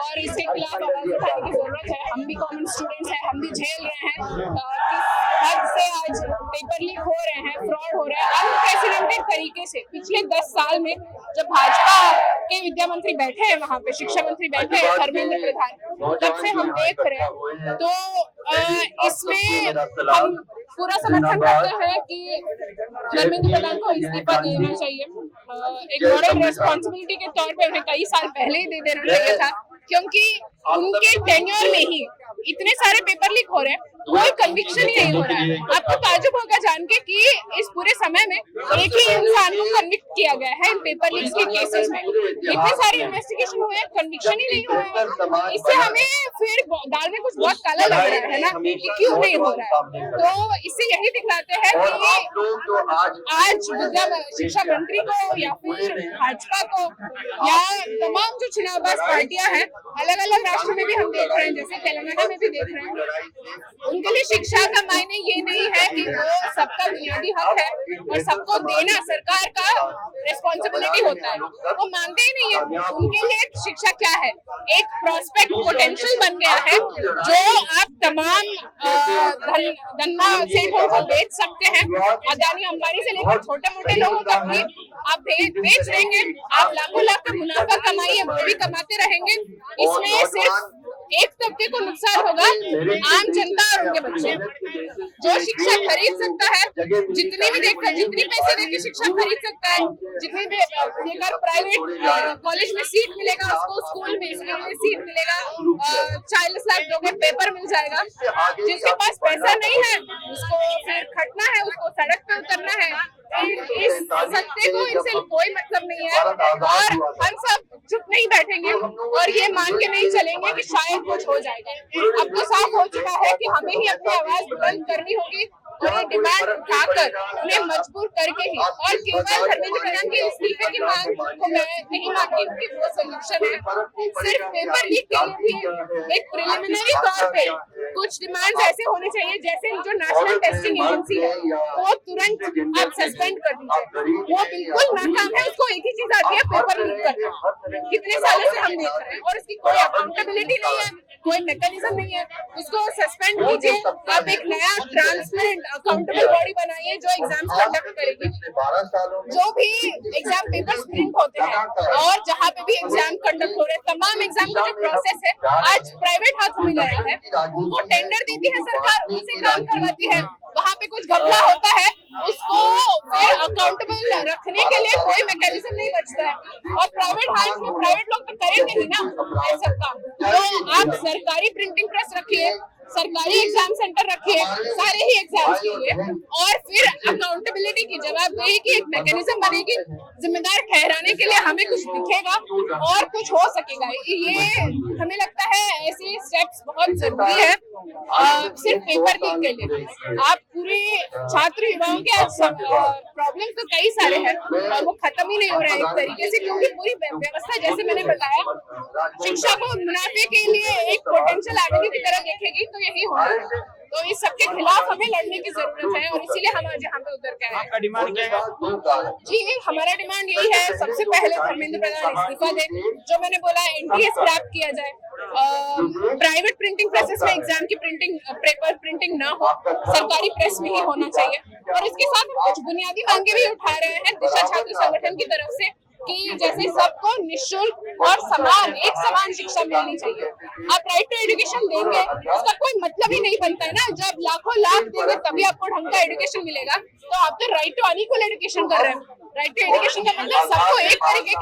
और इसके खिलाफ आवाज उठाने की जरूरत है। हम भी कॉमन स्टूडेंट्स हैं, हम भी झेल रहे हैं किस हद से आज पेपर लीक हो रहे हैं, फ्रॉड हो रहा है अनप्रेसिडेंटेड तरीके से। पिछले 10 साल में जब भाजपा के विद्या मंत्री बैठे हैं, वहाँ पे शिक्षा मंत्री बैठे हैं धर्मेंद्र प्रधान, तब से हम देख रहे हैं। तो इसमें हम पूरा समर्थन करते हैं कि धर्मेंद्र प्रधान को इस्तीफा देना चाहिए। एक मॉरल रेस्पॉन्सिबिलिटी के तौर पे उन्हें कई साल पहले ही दे देना चाहिए था, क्योंकि उनके टेन्योर में ही इतने सारे पेपर लीक हो रहे हैं, कोई कन्विक्शन ही नहीं हो रहा है। आपको ताज्जुब होगा जान के कि इस पूरे समय में एक ही इंसान को कन्विक्ट किया गया है इन पेपर लीक्स के केसेस में। इतने सारे इन्वेस्टिगेशन हुए हैं, कन्विक्शन ही नहीं हुआ है। इससे हमें फिर दाल में कुछ बहुत काला लग रहा है ना, कि क्यों नहीं हो रहा है। तो इससे यही दिखलाते हैं कि आज विद्या शिक्षा मंत्री को या फिर भाजपा को या तमाम जो चुनावबाज पार्टियां हैं, अलग अलग राज्यों में भी हम देख रहे हैं, जैसे तेलंगाना में भी देख रहे हैं, उनके लिए शिक्षा का मायने ये नहीं है कि वो सबका बुनियादी हक है और सबको देना सरकार का रिस्पॉन्सिबिलिटी होता है। वो मानते ही नहीं है। उनके लिए शिक्षा क्या है, एक प्रोस्पेक्ट पोटेंशियल बन गया है जो आप तमाम धन्ना सेठों को बेच सकते हैं। अदानी अंबानी से लेकर छोटे मोटे लोगों तक भी आप बेच देंगे। आप लाखों लाख का मुनाफा कमाइए, वो भी कमाते रहेंगे। इसमें सिर्फ एक तबके को नुकसान होगा, आम जनता और उनके बच्चे। जो शिक्षा खरीद सकता है, जितनी पैसे देकर शिक्षा खरीद सकता है, जितनी देकर प्राइवेट कॉलेज में सीट मिलेगा, उसको स्कूल में सीट मिलेगा, 40 लाख दोगे पेपर मिल जाएगा। जिसके पास पैसा नहीं है उसको फिर खटना है, उसको सड़क पे उतरना है। इस सत्य को इनसे कोई मतलब नहीं है और हम सब चुप नहीं बैठेंगे और ये मान के नहीं चलेंगे कि शायद कुछ हो जाएगा। अब तो साफ हो चुका है कि हमें ही अपनी आवाज बुलंद करनी होगी और ये डिमांड उठाकर उन्हें मजबूर करके ही, और केवल धर्मेंद्र प्रधान के इस्तीफे की मांग को मैं नहीं मानती कि वो सोल्यूशन है। सिर्फ पेपर लीक के लिए भी एक प्रिलिमिनरी तौर पे कुछ डिमांड्स ऐसे होने चाहिए, जैसे जो नेशनल टेस्टिंग एजेंसी है वो तुरंत आप सस्पेंड कर दीजिए। वो बिल्कुल नाकाम है, उसको एक ही चीज आती है, पेपर लीक करना। कितने सालों से हम देख रहे हैं और उसकी कोई अकाउंटेबिलिटी नहीं है, कोई मैकेनिज्म नहीं है। उसको सस्पेंड कीजिए, आप एक नया ट्रांसपेरेंट अकाउंटेबल बॉडी बनाइए जो एग्जाम्स कंडक्ट करेगी। जो भी एग्जाम पेपर्स प्रिंट होते हैं और जहाँ पे भी एग्जाम कंडक्ट हो रहे हैं, तमाम एग्जाम का जो प्रोसेस है आज प्राइवेट हाथों में गया है। उनको टेंडर देती है सरकार, उनसे काम करवाती है। वहाँ पे कुछ घपला होता है, उसको फिर अकाउंटेबल रखने के लिए कोई मैकेनिज्म नहीं बचता है। और प्राइवेट हाउस में प्राइवेट लोग तो करेंगे ही ना ये सब काम। तो आप सरकारी प्रिंटिंग प्रेस रखिए, सरकारी एग्जाम सेंटर रखिए, सारे ही एग्जाम्स के लिए, और फिर अकाउंटेबिलिटी की जवाबदेही की एक मैकेनिज्म बनेगी। जिम्मेदार ठहराने के लिए हमें कुछ दिखेगा और कुछ हो सकेगा। ये हमें लगता है ऐसे स्टेप्स बहुत जरूरी है सिर्फ पेपर लीक के लिए। आप पूरे छात्र युवाओं के प्रॉब्लम तो कई सारे हैं और वो खत्म ही नहीं हो रहे हैं एक तरीके से, क्योंकि पूरी व्यवस्था जैसे मैंने बताया शिक्षा को मुनाफे के लिए एक पोटेंशियल एवेन्यू की तरह देखेगी, तो यही होगा। तो इस सबके खिलाफ हमें लड़ने की जरूरत है और इसीलिए हम आज यहाँ पे उतर के आए। आपका डिमांड क्या है? जी हमारा डिमांड यही है, सबसे पहले धर्मेंद्र प्रधान इस्तीफा दे। जो मैंने बोला एनटीए स्क्रैप किया जाए, प्राइवेट प्रिंटिंग प्रेसेस में एग्जाम की पेपर प्रिंटिंग ना हो, सरकारी प्रेस में ही होना चाहिए। और इसके साथ हम कुछ बुनियादी मांगे भी उठा रहे हैं दिशा छात्र संगठन की तरफ से कि जैसे सबको निःशुल्क और एक समान शिक्षा मिलनी चाहिए। आप राइट टू एजुकेशन देंगे, उसका कोई मतलब ही नहीं बनता है ना। जब लाखों लाख देंगे तभी आपको ढंग का एजुकेशन मिलेगा, तो आप तो राइट टू अनइक्वल एजुकेशन कर रहे हैं। राइट टू एजुकेशन का मतलब सबको एक तरीके